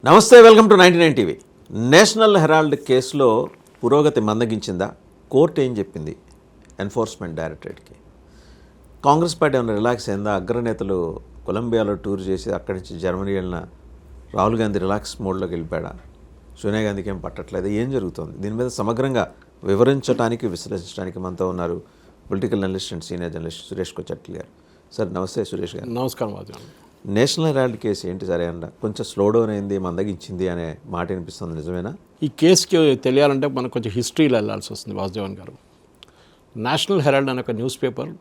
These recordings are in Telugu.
నమస్తే, welcome to 99 TV. National Herald కేసులో పురోగతి మందగించిందా? కోర్టు ఏం చెప్పింది ఎన్ఫోర్స్మెంట్ డైరెక్టరేట్కి? కాంగ్రెస్ పార్టీ ఏమైనా రిలాక్స్ అయిందా? అగ్రనేతలు కొలంబియాలో టూర్ చేసి అక్కడి నుంచి జర్మనీ వెళ్ళిన రాహుల్ గాంధీ రిలాక్స్ మోడ్లోకి వెళ్ళిపోయాడా? సోనియా గాంధీకి ఏం పట్టట్లేదు? ఏం జరుగుతుంది? దీని మీద సమగ్రంగా వివరించడానికి, విశ్లేషించడానికి మనతో ఉన్నారు political analyst and senior journalist Suresh Kochattla garu. Sir నమస్తే సురేష్ గారు. నమస్కారం. నేషనల్ హెరాల్డ్ కేసు ఏంటి సరే అన్న? కొంచెం స్లో డౌన్ అయింది, మందగించింది అనే మాట వినిపిస్తుంది, నిజమేనా? ఈ కేసుకి తెలియాలంటే మనకు కొంచెం హిస్టరీలో వెళ్ళాల్సి వస్తుంది. వాసుదేవన్ గారు, నేషనల్ హెరాల్డ్ అనే ఒక న్యూస్ పేపర్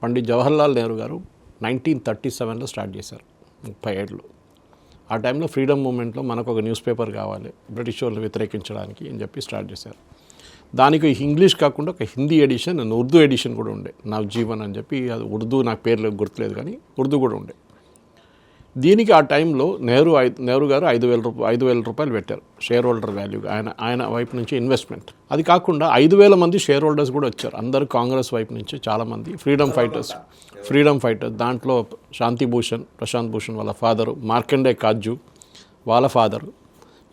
పండిత్ జవహర్లాల్ నెహ్రూ గారు 1937లో స్టార్ట్ చేశారు, 30 ఏళ్ళు. ఆ టైంలో ఫ్రీడమ్ మూమెంట్లో మనకు ఒక న్యూస్ పేపర్ కావాలి బ్రిటిష్ వాళ్ళని వ్యతిరేకించడానికి అని చెప్పి స్టార్ట్ చేశారు. దానికి ఇంగ్లీష్ కాకుండా ఒక Hindi edition and Urdu edition కూడా ఉండే, నవజీవన్ అని చెప్పి. అది ఉర్దూ నాకు పేర్లు గుర్తులేదు, కానీ ఉర్దూ కూడా ఉండే. దీనికి ఆ టైంలో నెహ్రూ గారు 5,000 రూపాయలు పెట్టారు షేర్ హోల్డర్ వాల్యూగా, ఆయన వైపు నుంచి ఇన్వెస్ట్మెంట్. అది కాకుండా 5,000 మంది షేర్ హోల్డర్స్ కూడా వచ్చారు, అందరూ కాంగ్రెస్ వైపు నుంచి చాలామంది ఫ్రీడమ్ ఫైటర్స్. దాంట్లో శాంతిభూషణ్, ప్రశాంత్ భూషణ్ వాళ్ళ ఫాదరు, మార్కండే కాజు వాళ్ళ ఫాదరు,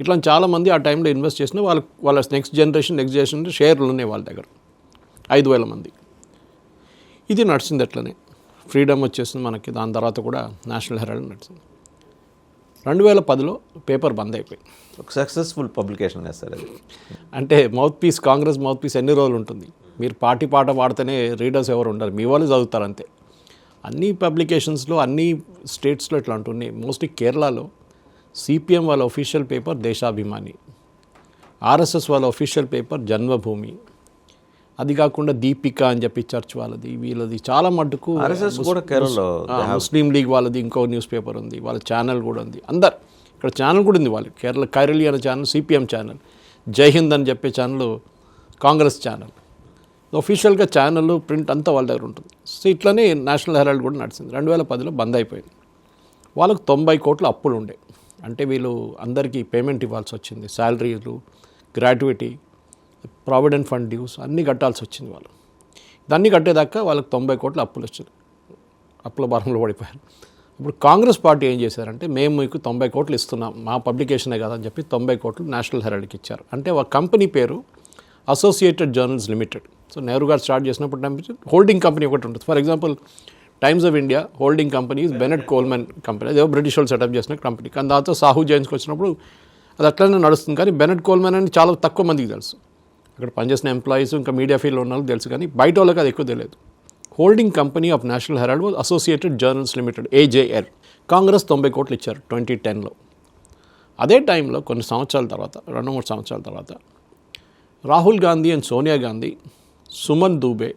ఇట్లా చాలామంది ఆ టైంలో ఇన్వెస్ట్ చేసిన వాళ్ళ నెక్స్ట్ జనరేషన్ షేర్లు ఉన్నాయి వాళ్ళ దగ్గర, 5,000 మంది. ఇది నడిచింది అట్లనే. ఫ్రీడమ్ వచ్చేసింది మనకి. దాని తర్వాత కూడా నేషనల్ హెరాల్డ్ నడిచింది. 2010లో పేపర్ బంద్ అయిపోయింది. ఒక సక్సెస్ఫుల్ పబ్లికేషన్ కదా సార్ అది? అంటే mouthpiece, Congress mouthpiece ఎన్ని రోజులు ఉంటుంది? మీరు పార్టీ పాట పాడితేనే రీడర్స్ ఎవరు ఉండరు, మీ వాళ్ళు చదువుతారు అంతే. అన్ని పబ్లికేషన్స్లో, అన్ని స్టేట్స్లో ఇట్లా ఉంటున్నాయి. మోస్ట్లీ కేరళలో సిపిఎం వాళ్ళ ఒఫీషియల్ పేపర్ దేశాభిమాని, ఆర్ఎస్ఎస్ వాళ్ళ ఒఫీషియల్ పేపర్ జన్మభూమి, అది కాకుండా దీపిక అని చెప్పి చర్చ్ వాళ్ళది, వీళ్ళది చాలా మటుకు. ముస్లిం లీగ్ వాళ్ళది ఇంకో న్యూస్ పేపర్ ఉంది, వాళ్ళ ఛానల్ కూడా ఉంది. అందరు ఇక్కడ ఛానల్ కూడా ఉంది వాళ్ళు, కైరళి అనే ఛానల్ సిపిఎం ఛానల్, జై హింద్ అని చెప్పే ఛానల్ కాంగ్రెస్ ఛానల్. ఒఫీషియల్గా ఛానల్, ప్రింట్ అంతా వాళ్ళ దగ్గర ఉంటుంది. సో ఇట్లనే నేషనల్ హెరాల్డ్ కూడా నడిచింది. 2010లో బంద్ అయిపోయింది. వాళ్ళకు 90 కోట్ల అప్పులు ఉండే. అంటే వీళ్ళు అందరికీ పేమెంట్ ఇవ్వాల్సి వచ్చింది, శాలరీలు, గ్రాట్యుటీ, ప్రావిడెంట్ ఫండ్ డ్యూస్ అన్నీ కట్టాల్సి వచ్చింది వాళ్ళు. దాన్ని కట్టేదాకా వాళ్ళకి 90 కోట్ల అప్పులు వచ్చింది. అప్పుల భారంలో పడిపోయారు. ఇప్పుడు కాంగ్రెస్ పార్టీ ఏం చేశారంటే, మేము మీకు 90 కోట్లు ఇస్తున్నాం, మా పబ్లికేషనే కదా అని చెప్పి 90 కోట్లు నేషనల్ హెరాల్డ్కి ఇచ్చారు. అంటే ఒక కంపెనీ పేరు associated journals limited. So Nehru గారు స్టార్ట్ చేసినప్పుడు హోల్డింగ్ కంపెనీ ఒకటి ఉంటుంది. For example times of India holding company Bennett Coleman company, అదే బ్రిటిష్ వాళ్ళు సెటప్ చేసిన కంపెనీ. కానీ దాంతో సాహు జైన్స్కి వచ్చినప్పుడు అది అట్లనే నడుస్తుంది. కానీ బెనెట్ కోల్మెన్ అని చాలా తక్కువ మందికి తెలుసు. అక్కడ పనిచేసిన ఎంప్లాయీస్, ఇంకా మీడియా ఫీల్డ్లో ఉన్న వాళ్ళకి తెలుసు, కానీ బయట వాళ్ళకి అది ఎక్కువ తెలియదు. Holding company of National Herald was associated journals limited, AJL. Congress 90 కోట్లు ఇచ్చారు 2010లో. అదే టైంలో కొన్ని సంవత్సరాల తర్వాత, 2-3 సంవత్సరాల తర్వాత, రాహుల్ గాంధీ అండ్ సోనియా గాంధీ, సుమన్ దూబే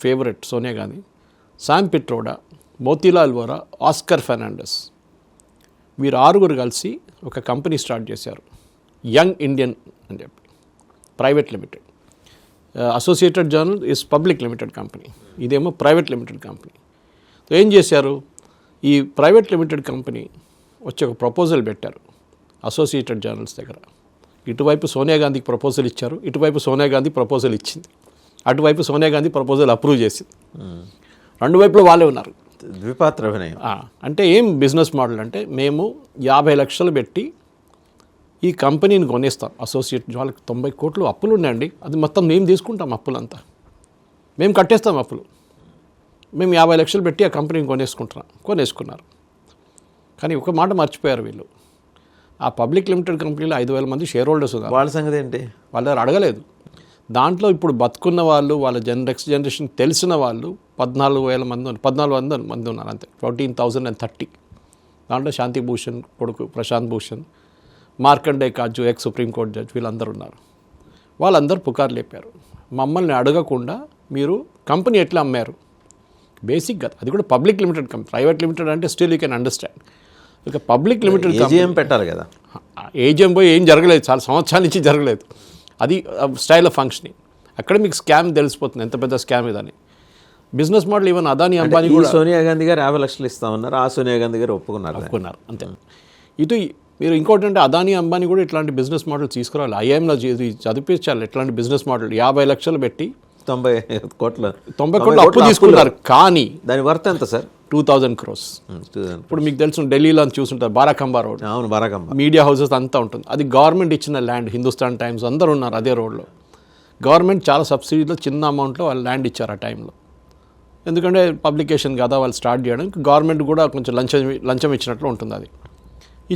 ఫేవరెట్ సోనియా గాంధీ, శామ్ పిట్రోడా, మోతీలాల్ వోరా, ఆస్కర్ ఫెర్నాండెస్, వీరు 6 కలిసి ఒక కంపెనీ స్టార్ట్ చేశారు, యంగ్ ఇండియన్ అని చెప్పి, private limited. Associated journal is public limited company, ఇదేమో ప్రైవేట్ లిమిటెడ్ కంపెనీ. సో ఏం చేశారు, ఈ ప్రైవేట్ లిమిటెడ్ కంపెనీ వచ్చి ఒక ప్రపోజల్ పెట్టారు అసోసియేటెడ్ జర్నల్స్ దగ్గర. ఇటువైపు సోనియా గాంధీకి ప్రపోజల్ ఇచ్చారు, ఇటువైపు సోనియా గాంధీ ప్రపోజల్ ఇచ్చింది, అటువైపు సోనియా గాంధీ ప్రపోజల్ అప్రూవ్ చేసింది. 2 వైపులో వాళ్ళే ఉన్నారు. ద్విపాత్ర అభినయం. అంటే ఏం బిజినెస్ మోడల్ అంటే, మేము 50 లక్షలు పెట్టి ఈ కంపెనీని కొనేస్తాం. అసోసియేట్ వాళ్ళకి 90 కోట్లు అప్పులు ఉన్నాయండి, అది మొత్తం మేము తీసుకుంటాం, అప్పులంతా మేము కట్టేస్తాం అప్పులు. మేము 50 లక్షలు పెట్టి ఆ కంపెనీని కొనేసుకున్నారు. కానీ ఒక మాట మర్చిపోయారు వీళ్ళు, ఆ పబ్లిక్ లిమిటెడ్ కంపెనీలో 5,000 మంది షేర్ హోల్డర్స్ ఉన్నారు. వాళ్ళ సంగతి ఏంటి? వాళ్ళ దగ్గర అడగలేదు. దాంట్లో ఇప్పుడు బతుకున్న వాళ్ళు, వాళ్ళ నెక్స్ట్ జనరేషన్ తెలిసిన వాళ్ళు 14,000 మంది ఉన్నారు అంతే, 14,030. దాంట్లో శాంతిభూషణ్ కొడుకు ప్రశాంత్ భూషణ్, మార్కండే కాజు ఎక్స్ సుప్రీంకోర్టు జడ్జ్, వీళ్ళందరూ ఉన్నారు. వాళ్ళందరూ పుకారు లేపారు, మమ్మల్ని అడగకుండా మీరు కంపెనీ ఎట్లా అమ్మారు. బేసిక్గా అది కూడా public limited company, private limited అంటే స్టిల్ యూ కెన్ అండర్స్టాండ్. ఇక పబ్లిక్ లిమిటెడ్ ఏజీఎం పెట్టాలి కదా. ఏజీఎం పోయి ఏం జరగలేదు, చాలా సంవత్సరాల నుంచి జరగలేదు. అది స్టైల్ ఆఫ్ ఫంక్షనింగ్. అక్కడ మీకు స్కామ్ తెలిసిపోతుంది, ఎంత పెద్ద స్కామ్ ఇదని. Business model even Adani Ambani కూడా. సోనియా గాంధీ గారు 50 లక్షలు ఇస్తామన్నారు, ఆ సోనియా గాంధీ గారు ఒప్పుకున్నారు అంతే. ఇటు మీరు ఇంకోటి అంటే అదానీ అంబానీ కూడా ఇట్లాంటి బిజినెస్ మోడల్ తీసుకురావాలి, ఐఐఎంలో చదివించాలి. ఇట్లాంటి బిజినెస్ మోడల్ 50 లక్షలు పెట్టి 90 కోట్ల అప్పు తీసుకున్నారు. కానీ దాని వర్త్ ఎంత సార్? 2,000 crores. ఇప్పుడు మీకు తెలుసు ఢిల్లీలో అని చూసుంటారు బారాకంబా రోడ్, అవును, బరకమ్మ. మీడియా హౌసెస్ అంతా ఉంటుంది. అది గవర్నమెంట్ ఇచ్చిన ల్యాండ్. హిందుస్థాన్ టైమ్స్ అందరూ ఉన్నారు అదే రోడ్లో. గవర్నమెంట్ చాలా సబ్సిడీలో చిన్న అమౌంట్లో వాళ్ళు ల్యాండ్ ఇచ్చారు ఆ టైంలో. ఎందుకంటే పబ్లికేషన్ కదా వాళ్ళు స్టార్ట్ చేయడానికి, గవర్నమెంట్ కూడా కొంచెం లంచం ఇచ్చినట్లు ఉంటుంది. అది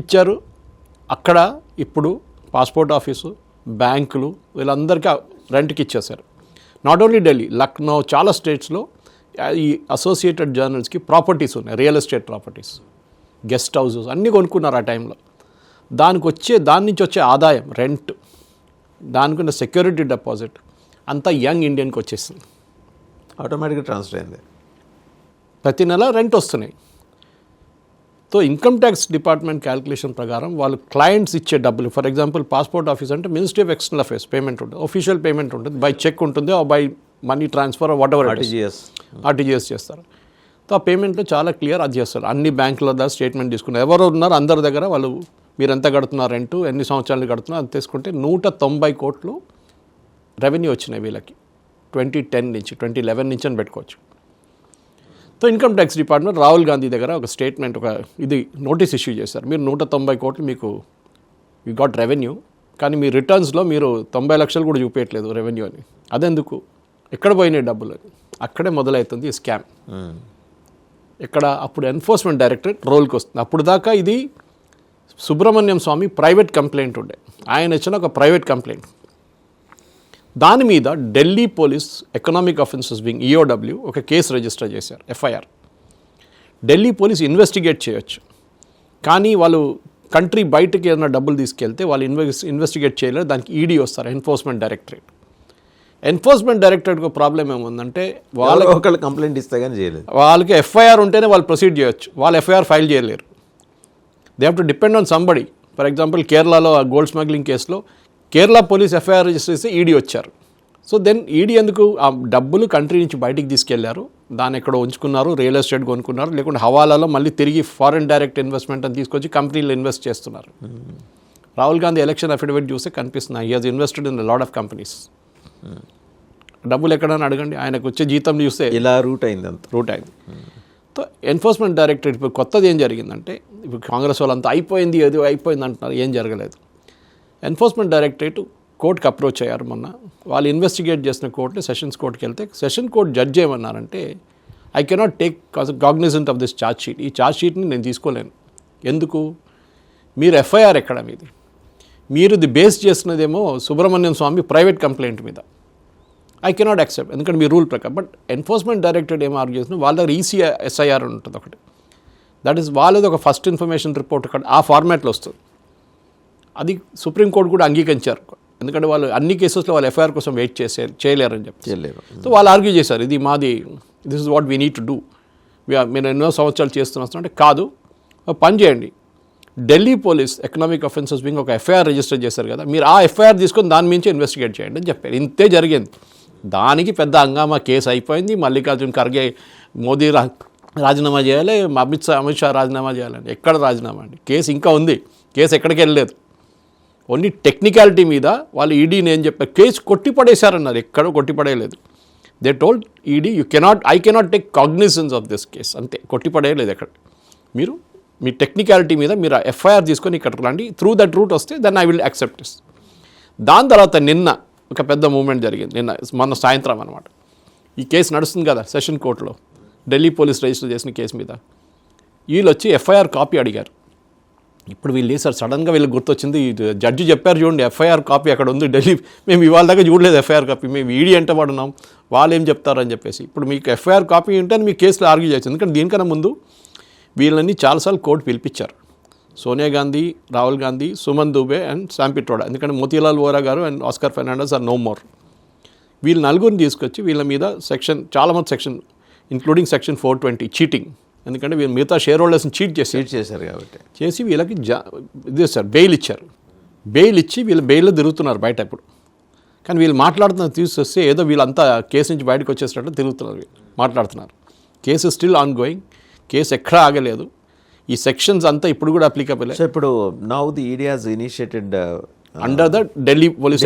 ఇచ్చారు. అక్కడ ఇప్పుడు పాస్పోర్ట్ ఆఫీసు, బ్యాంకులు వీళ్ళందరికీ రెంట్కి ఇచ్చేశారు. నాట్ ఓన్లీ ఢిల్లీ, లక్నో, చాలా స్టేట్స్లో ఈ అసోసియేటెడ్ జర్నల్స్కి ప్రాపర్టీస్ ఉన్నాయి, real estate properties, guest houses అన్నీ కొనుక్కున్నారు ఆ టైంలో. దాని నుంచి వచ్చే ఆదాయం, రెంట్, దానికి ఉన్న సెక్యూరిటీ డిపాజిట్ అంతా యంగ్ ఇండియన్కి వచ్చేసింది. ఆటోమేటిక్గా ట్రాన్స్ఫర్ అయింది. ప్రతి నెల రెంట్ వస్తున్నాయి. So income tax department calculation ప్రకారం వాళ్ళు క్లయింట్స్ ఇచ్చే డబ్బులు, ఫర్ ఎగ్జాంపుల్ పాస్పోర్ట్ ఆఫీస్ అంటే ministry of external affairs payment ఉంటుంది, ఒఫీషియల్ పేమెంట్ ఉంటుంది, బై చెక్ ఉంటుంది, by money transfer, what ever RTGS చేస్తారు. సో ఆ పేమెంట్లో చాలా క్లియర్ అది చేస్తారు. అన్ని బ్యాంకుల దగ్గర స్టేట్మెంట్ తీసుకున్నారు, ఎవరు ఉన్నారు అందరి దగ్గర వాళ్ళు మీరు ఎంత కడుతున్నారు రెంటు, ఎన్ని సంవత్సరాలు కడుతున్నారు అది తీసుకుంటే 190 కోట్లు రెవెన్యూ వచ్చినాయి వీళ్ళకి 2010 నుంచి 2011 నుంచి అని పెట్టుకోవచ్చు. So income tax department Rahul Gandhi దగ్గర ఒక స్టేట్మెంట్, ఒక ఇది నోటీస్ ఇష్యూ చేశారు. మీరు 190 కోట్లు మీకు యూ గాట్ రెవెన్యూ, కానీ మీ రిటర్న్స్లో మీరు 90 లక్షలు కూడా చూపించట్లేదు రెవెన్యూ అని. అదెందుకు, ఎక్కడ పోయినాయి డబ్బులు అని. అక్కడే మొదలవుతుంది ఈ స్కామ్. ఇక్కడ అప్పుడు ఎన్ఫోర్స్మెంట్ డైరెక్టరేట్ రోల్కి వస్తుంది. అప్పుడు దాకా ఇది సుబ్రహ్మణ్యం స్వామి ప్రైవేట్ కంప్లైంట్ ఉండే, ఆయన ఇచ్చిన ఒక ప్రైవేట్ కంప్లైంట్. దాని మీద Delhi police economic offences wing EOW ఒక కేసు రిజిస్టర్ చేశారు, ఎఫ్ఐఆర్. ఢిల్లీ పోలీస్ ఇన్వెస్టిగేట్ చేయొచ్చు, కానీ వాళ్ళు కంట్రీ బయటకి ఏదైనా డబ్బులు తీసుకెళ్తే వాళ్ళు ఇన్వెస్టిగేట్ చేయలేరు. దానికి ఈడీ వస్తారు, ఎన్ఫోర్స్మెంట్ డైరెక్టరేట్. ఎన్ఫోర్స్మెంట్ డైరెక్టరేట్కి ప్రాబ్లం ఏముందంటే ఒకళ్ళు కంప్లైంట్ ఇస్తే కానీ చేయలేదు. వాళ్ళకి ఎఫ్ఐఆర్ ఉంటేనే వాళ్ళు ప్రొసీడ్ చేయొచ్చు, వాళ్ళు ఎఫ్ఐఆర్ ఫైల్ చేయలేరు. They have to depend on somebody. For example కేరళలో గోల్డ్ స్మగ్లింగ్ కేసులో కేరళ పోలీస్ ఎఫ్ఐఆర్ రిజిస్టర్ చేస్తే ఈడీ వచ్చారు. సో దెన్ ఈడీ ఎందుకు ఆ డబ్బులు కంట్రీ నుంచి బయటికి తీసుకెళ్లారు, దాన్ని ఎక్కడో ఉంచుకున్నారు, రియల్ ఎస్టేట్ కొనుక్కున్నారు, లేకుంటే హవాలాలో మళ్ళీ తిరిగి ఫారెన్ డైరెక్ట్ ఇన్వెస్ట్మెంట్ అని తీసుకొచ్చి కంపెనీలు ఇన్వెస్ట్ చేస్తున్నారు. రాహుల్ గాంధీ ఎలక్షన్ అఫిడవిట్ చూస్తే కనిపిస్తున్నాయి, he has invested in lot of companies. డబ్బులు ఎక్కడని అడగండి, ఆయనకు వచ్చే జీతం చూస్తే ఇలా రూట్ అయింది. సో ఎన్ఫోర్స్మెంట్ డైరెక్టరేట్ ఇప్పుడు కొత్తది ఏం జరిగిందంటే, ఇప్పుడు కాంగ్రెస్ వాళ్ళంతా అయిపోయింది ఏదో అయిపోయింది అంటున్నారు, ఏం జరగలేదు. ఎన్ఫోర్స్మెంట్ డైరెక్టరేట్ కోర్టుకి అప్రోచ్ అయ్యారు మొన్న. వాళ్ళు ఇన్వెస్టిగేట్ చేసిన కోర్టుని సెషన్స్ కోర్టుకి వెళ్తే సెషన్ కోర్ట్ జడ్జ్ ఏమన్నారంటే, I cannot take Cognizant off this charge sheet, ఈ ఛార్జ్ షీట్ని నేను తీసుకోలేను. ఎందుకు, మీరు ఎఫ్ఐఆర్ ఎక్కడ మీది, మీరు ఇది బేస్ చేస్తున్నదేమో సుబ్రహ్మణ్యం స్వామి ప్రైవేట్ కంప్లైంట్ మీద, ఐ కెనాట్ యాక్సెప్ట్, ఎందుకంటే మీ రూల్ ప్రకారం. బట్ ఎన్ఫోర్స్మెంట్ డైరెక్టరేట్ ఏం ఆర్గ్యూ చేస్తున్నా, వాళ్ళ దగ్గర ECSIR ఉంటుంది ఒకటి, దట్ ఈస్ వాళ్ళది ఒక ఫస్ట్ ఇన్ఫర్మేషన్ రిపోర్ట్ అక్కడ ఆ ఫార్మాట్లో వస్తుంది. అది సుప్రీంకోర్టు కూడా అంగీకరించారు, ఎందుకంటే వాళ్ళు అన్ని కేసెస్లో వాళ్ళు ఎఫ్ఐఆర్ కోసం వెయిట్ చేయలేరని చెప్పి. సో వాళ్ళు ఆర్గ్యూ చేశారు, ఇది మాది, this is what we need to do, మీరు ఎన్నో సంవత్సరాలు చేస్తున్నాం అంటే. కాదు, పని చేయండి, Delhi police economic offences wing ఒక ఎఫ్ఐఆర్ రిజిస్టర్ చేశారు కదా, మీరు ఆ ఎఫ్ఐఆర్ తీసుకొని దాని మించి ఇన్వెస్టిగేట్ చేయండి అని చెప్పారు. ఇంతే జరిగింది. దానికి పెద్ద హంగామా, కేసు అయిపోయింది. మల్లికార్జున్ ఖర్గే మోదీ రాజీనామా చేయాలి, అమిత్ షా రాజీనామా చేయాలండి. ఎక్కడ రాజీనామా అండి, కేసు ఇంకా ఉంది, కేసు ఎక్కడికి వెళ్ళలేదు. ఓన్లీ టెక్నికాలిటీ మీద వాళ్ళు ఈడీని ఏం చెప్పారు, కేసు కొట్టిపడేశారన్నారు, ఎక్కడో కొట్టిపడేయలేదు. They told ED I cannot take cognizance of this case, అంతే, కొట్టిపడేయలేదు ఎక్కడ. మీరు మీ టెక్నికాలిటీ మీద మీరు ఎఫ్ఐఆర్ తీసుకొని ఇక్కడికి రండి, త్రూ దట్ రూట్ వస్తే then I will accept this. దాని తర్వాత నిన్న ఒక పెద్ద మూమెంట్ జరిగింది, మొన్న సాయంత్రం అనమాట. ఈ కేసు నడుస్తుంది కదా సెషన్ కోర్టులో, ఢిల్లీ పోలీస్ రిజిస్టర్ చేసిన కేసు మీద వీళ్ళు వచ్చి ఎఫ్ఐఆర్ కాపీ అడిగారు. ఇప్పుడు వీళ్ళు చేశారు, సడన్గా వీళ్ళకి గుర్తొచ్చింది, జడ్జి చెప్పారు చూడండి ఎఫ్ఐఆర్ కాపీ అక్కడ ఉంది ఢిల్లీ, మేము ఇవాళ దాకా చూడలేదు ఎఫ్ఐఆర్ కాపీ, మేము ఈడీ అంటే పడున్నాం, వాళ్ళు ఏం చెప్తారని చెప్పేసి. ఇప్పుడు మీకు ఎఫ్ఐఆర్ కాపీ ఉంటే మీ కేసులో ఆర్గ్యూ చేయొచ్చు. ఎందుకంటే దీనికన్నా ముందు వీళ్ళని చాలాసార్లు కోర్టు పిలిపించారు, సోనియా గాంధీ, రాహుల్ గాంధీ, సుమన్ దుబే అండ్ శామ్ పిట్రోడా, ఎందుకంటే Motilal Vora garu and Oscar Fernandes are no more. వీళ్ళు నలుగురిని తీసుకొచ్చి వీళ్ళ మీద చాలామంది సెక్షన్ ఇంక్లూడింగ్ సెక్షన్ 420 చీటింగ్, ఎందుకంటే వీళ్ళు మిగతా షేర్ హోల్డర్స్ని చీట్ చేశారు కాబట్టి చేసి వీళ్ళకి ఇది సార్ బెయిల్ ఇచ్చారు. బెయిల్ ఇచ్చి వీళ్ళు బెయిల్లో తిరుగుతున్నారు బయట ఇప్పుడు. కానీ వీళ్ళు మాట్లాడుతున్న తీసుకొస్తే ఏదో వీళ్ళంతా కేసు నుంచి బయటకు వచ్చేసినట్టు తిరుగుతున్నారు, వీళ్ళు మాట్లాడుతున్నారు. Case still on going, case ఎక్కడా ఆగలేదు. ఈ సెక్షన్స్ అంతా ఇప్పుడు కూడా అప్లికబుల్. సో ఇప్పుడు now the ED has initiated under the Delhi police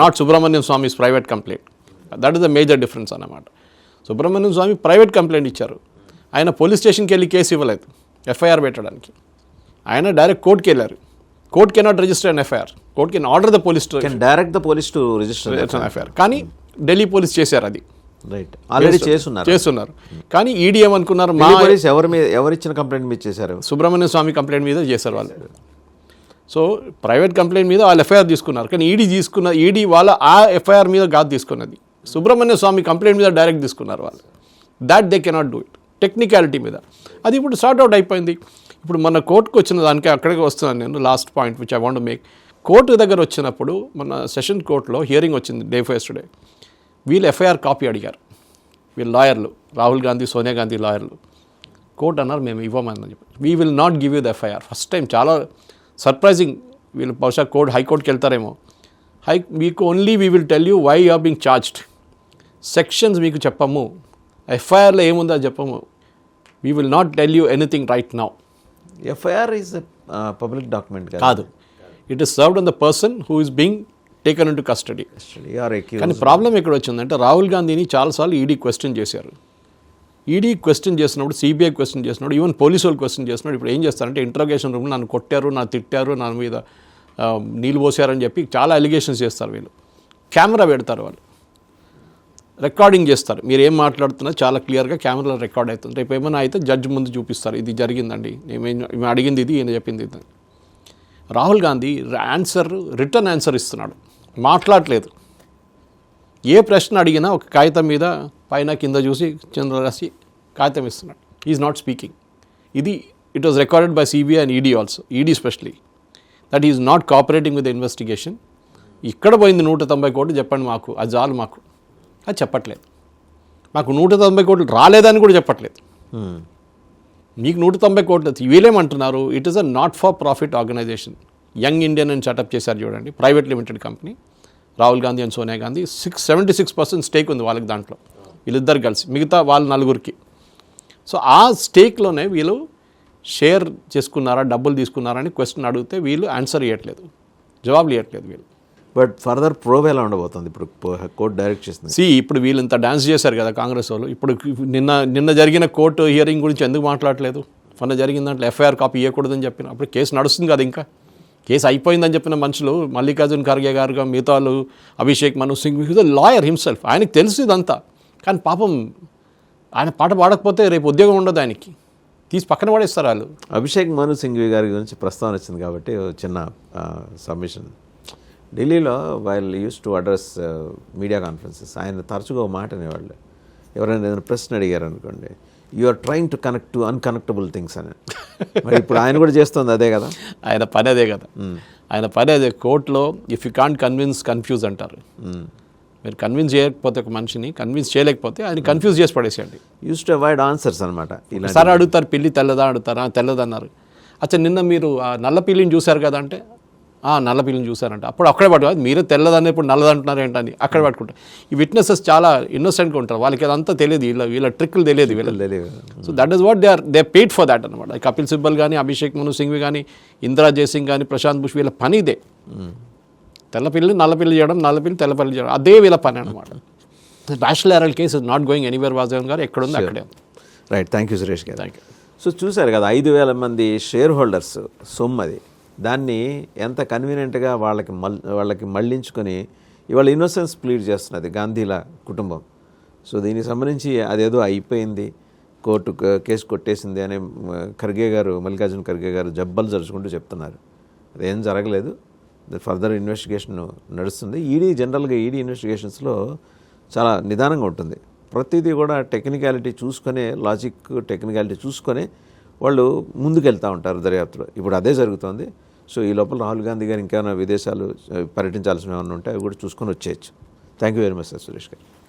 not Subrahmanyam Swami's private complaint. That is the major difference అన్నమాట. సుబ్రహ్మణ్యం స్వామి ప్రైవేట్ కంప్లైంట్ ఇచ్చారు, ఆయన పోలీస్ స్టేషన్కి వెళ్ళి కేసు ఇవ్వలేదు ఎఫ్ఐఆర్ పెట్టడానికి. ఆయన డైరెక్ట్ కోర్టుకి వెళ్ళారు. Court cannot register an FIR. Court can order the police to direct the police to register FIR. కానీ ఢిల్లీ పోలీస్ చేశారు అది. రైట్, ఆల్రెడీ చేస్తున్నారు. కానీ ఈడీ ఏమనుకున్నారు, మా పోలీస్ ఎవరిచ్చిన కంప్లైంట్ మీద చేశారు? సుబ్రహ్మణ్య స్వామి కంప్లైంట్ మీద చేశారు వాళ్ళు. సో ప్రైవేట్ కంప్లైంట్ మీద వాళ్ళు ఎఫ్ఐఆర్ తీసుకున్నారు. కానీ ఈడీ వాళ్ళ ఆ ఎఫ్ఐఆర్ మీద కాదు తీసుకున్నది, సుబ్రహ్మణ్య స్వామి కంప్లైంట్ మీద డైరెక్ట్ తీసుకున్నారు వాళ్ళు. That they cannot do it, technicality మీద. అది ఇప్పుడు సార్ట్ అవుట్ అయిపోయింది. ఇప్పుడు మన కోర్టుకు వచ్చిన దానికి అక్కడికి వస్తున్నాను నేను. Last point which I want make, court దగ్గర వచ్చినప్పుడు మన సెషన్ కోర్టులో హియరింగ్ వచ్చింది డే ఫస్ట్ డే. వీళ్ళు ఎఫ్ఐఆర్ కాపీ అడిగారు, వీళ్ళు లాయర్లు, రాహుల్ గాంధీ, సోనియా గాంధీ లాయర్లు. కోర్టు అన్నారు మేము ఇవ్వమని చెప్పి, we will not give you the FIR. First time చాలా సర్ప్రైజింగ్. వీళ్ళు బహుశా హైకోర్టుకి వెళ్తారేమో. మీకు only we will tell you why you are being charged. Sections మీకు చెప్పము, ఎఫ్ఐఆర్లో ఏముందో అది చెప్పము. We will not tell you anything right now. FIR is public document కాదు, it is served on the person who is being taken in to custody. కానీ ప్రాబ్లం ఎక్కడ వచ్చిందంటే రాహుల్ గాంధీని చాలాసార్లు ఈడీ క్వశ్చన్ చేశారు. ఈడీ క్వశ్చన్ చేసినప్పుడు, సిబిఐ క్వశ్చన్ చేసినప్పుడు, ఈవెన్ పోలీసు వాళ్ళు క్వశ్చన్ చేసినప్పుడు ఇప్పుడు ఏం చేస్తారంటే ఇంట్రోగేషన్ రూమ్లో నన్ను కొట్టారు, నన్ను తిట్టారు, నా మీద నీళ్ళు పోసారని చెప్పి చాలా అలిగేషన్స్ చేస్తారు. వీళ్ళు కెమెరా పెడతారు, వాళ్ళు రికార్డింగ్ చేస్తారు. మీరు ఏం మాట్లాడుతున్నా చాలా క్లియర్గా కెమెరాలో రికార్డ్ అవుతుంది. రేపు ఏమైనా అయితే జడ్జి ముందు చూపిస్తారు, ఇది జరిగిందండి, మేము అడిగింది ఇది, ఈయన చెప్పింది ఇది. రాహుల్ గాంధీ రిటర్న్ ఆన్సర్ ఇస్తున్నాడు, మాట్లాడలేదు. ఏ ప్రశ్న అడిగినా ఒక కాగితం మీద పైన కింద చూసి చంద్ర రాసి కాగితం ఇస్తున్నాడు. Is not speaking. It was recorded by CBI and ED also, ED especially, that is not cooperating with the investigation. ఇక్కడ పోయింది 190 కోట్లు చెప్పండి మాకు, అది చాలు మాకు, అది చెప్పట్లేదు. మాకు 190 కోట్లు రాలేదని కూడా చెప్పట్లేదు. మీకు 190 కోట్లు వీళ్ళేమంటున్నారు, it is a not for profit organisation. Young Indian అని సెటప్ చేశారు చూడండి, private limited company. Rahul Gandhi and Sonia Gandhi 76% stake ఉంది వాళ్ళకి దాంట్లో, వీళ్ళిద్దరు కలిసి, మిగతా వాళ్ళ నలుగురికి. సో ఆ స్టేక్లోనే వీళ్ళు షేర్ చేసుకున్నారా, డబ్బులు తీసుకున్నారా అని క్వశ్చన్ అడిగితే వీళ్ళు ఆన్సర్ ఇవ్వట్లేదు, జవాబులు ఇవ్వట్లేదు వీళ్ళు. బట్ ఫర్దర్ ప్రోబ్ ఎలా ఉండబోతుంది ఇప్పుడు కోర్టు డైరెక్ట్ చేస్తుంది? ఇప్పుడు వీళ్ళు ఇంత డాన్స్ చేశారు కదా కాంగ్రెస్ వాళ్ళు. ఇప్పుడు నిన్న జరిగిన కోర్టు హియరింగ్ గురించి ఎందుకు మాట్లాడలేదు? మొన్న జరిగిన దాంట్లో ఎఫ్ఐఆర్ కాపీ ఇవ్వకూడదని చెప్పిన, అప్పుడు కేసు నడుస్తుంది కదా, ఇంకా కేసు అయిపోయిందని చెప్పిన మనుషులు మల్లికార్జున్ ఖర్గే గారుగా, మిగతా వాళ్ళు, అభిషేక్ మను సింగ్, లాయర్ హిమ్సెల్ఫ్, ఆయనకి తెలుసు ఇదంతా. కానీ పాపం ఆయన పాట పాడకపోతే రేపు ఉద్యోగం ఉండదు ఆయనకి, తీసి పక్కన పడేస్తారు వాళ్ళు. అభిషేక్ మను సింఘ్వి గారి గురించి ప్రస్తావన వచ్చింది కాబట్టి చిన్న సబ్మిషన్. ఢిల్లీలో while use to address media conferences ఆయన తరచుగా ఒక మాట అనేవాళ్ళు, ఎవరైనా ఏదైనా ప్రశ్న అడిగారు అనుకోండి, you are trying to connect to unconnectable things అని. మరి ఇప్పుడు ఆయన కూడా చేస్తుంది అదే కదా, ఆయన పని అదే కదా, ఆయన పని అదే. కోర్టులో ఇఫ్ యూ కాంట్ కన్ఫ్యూజ్ అంటారు. మీరు కన్విన్స్ చేయకపోతే, ఒక మనిషిని కన్విన్స్ చేయలేకపోతే ఆయన కన్ఫ్యూజ్ చేసి పడేసేయండి. యూస్ టు అవాయిడ్ ఆన్సర్స్ అనమాట. సార్ అడుగుతారు, పిల్లి తెల్లదా అడుగుతారా, తెల్లదన్నారు. అచ్చా నిన్న మీరు ఆ నల్ల పిల్లిని చూశారు కదా అంటే, నల్ల పిల్లిని చూశారంట. అప్పుడు అక్కడే పట్టుకోవాలి, మీరే తెల్లదని ఇప్పుడు నల్లదంటున్నారు ఏంటని అక్కడ పట్టుకుంటారు. ఈ విట్నెసెస్ చాలా ఇన్నోసెంట్గా ఉంటారు, వాళ్ళకి అదంతా తెలియదు, వీళ్ళ ట్రిక్లు తెలియదు, వీళ్ళకి తెలియదు. So that is what they paid for that అనమాట. కపిల్ సిబ్బల్ కానీ, అభిషేక్ మను సింఘ్వి కానీ, ఇందిరా జయసింగ్ కానీ, ప్రశాంత్ భూషణ్, వీళ్ళ పని ఇదే. తెల్ల పిల్లి నల్ల పిల్లి చేయడం, నల్ల పిల్లి తెల్ల పిల్లి చేయడం, అదే వీళ్ళ పని అనమాట. National Herald case is not going anywhere. వాజేవన్ గారు ఎక్కడుంది అక్కడే. రైట్, థ్యాంక్ యూ సురేష్ గారు. Thank you. సో చూశారు కదా, 5,000 మంది షేర్ హోల్డర్స్ సొమ్ము అది. దాన్ని ఎంత కన్వీనియంట్గా వాళ్ళకి మళ్ళించుకొని ఇవాళ ఇన్నోసెన్స్ ప్లీడ్ చేస్తున్నది గాంధీల కుటుంబం. సో దీనికి సంబంధించి అదేదో అయిపోయింది, కోర్టు కేసు కొట్టేసింది అని మల్లికార్జున ఖర్గే గారు జబ్బలు జరుచుకుంటూ చెప్తున్నారు. అదేం జరగలేదు, ఫర్దర్ ఇన్వెస్టిగేషన్ నడుస్తుంది. జనరల్గా ఈడీ ఇన్వెస్టిగేషన్స్లో చాలా నిదానంగా ఉంటుంది. ప్రతిదీ కూడా టెక్నికాలిటీ చూసుకొనే, లాజిక్ టెక్నికాలిటీ చూసుకొనే వాళ్ళు ముందుకెళ్తూ ఉంటారు దర్యాప్తులో. ఇప్పుడు అదే జరుగుతోంది. సో ఈ లోపల రాహుల్ గాంధీ గారు ఇంకేమైనా విదేశాలు పర్యటించాల్సినవి ఏమైనా ఉంటే అవి కూడా చూసుకొని వచ్చేయచ్చు. Thank you very much sir Suresh గారు.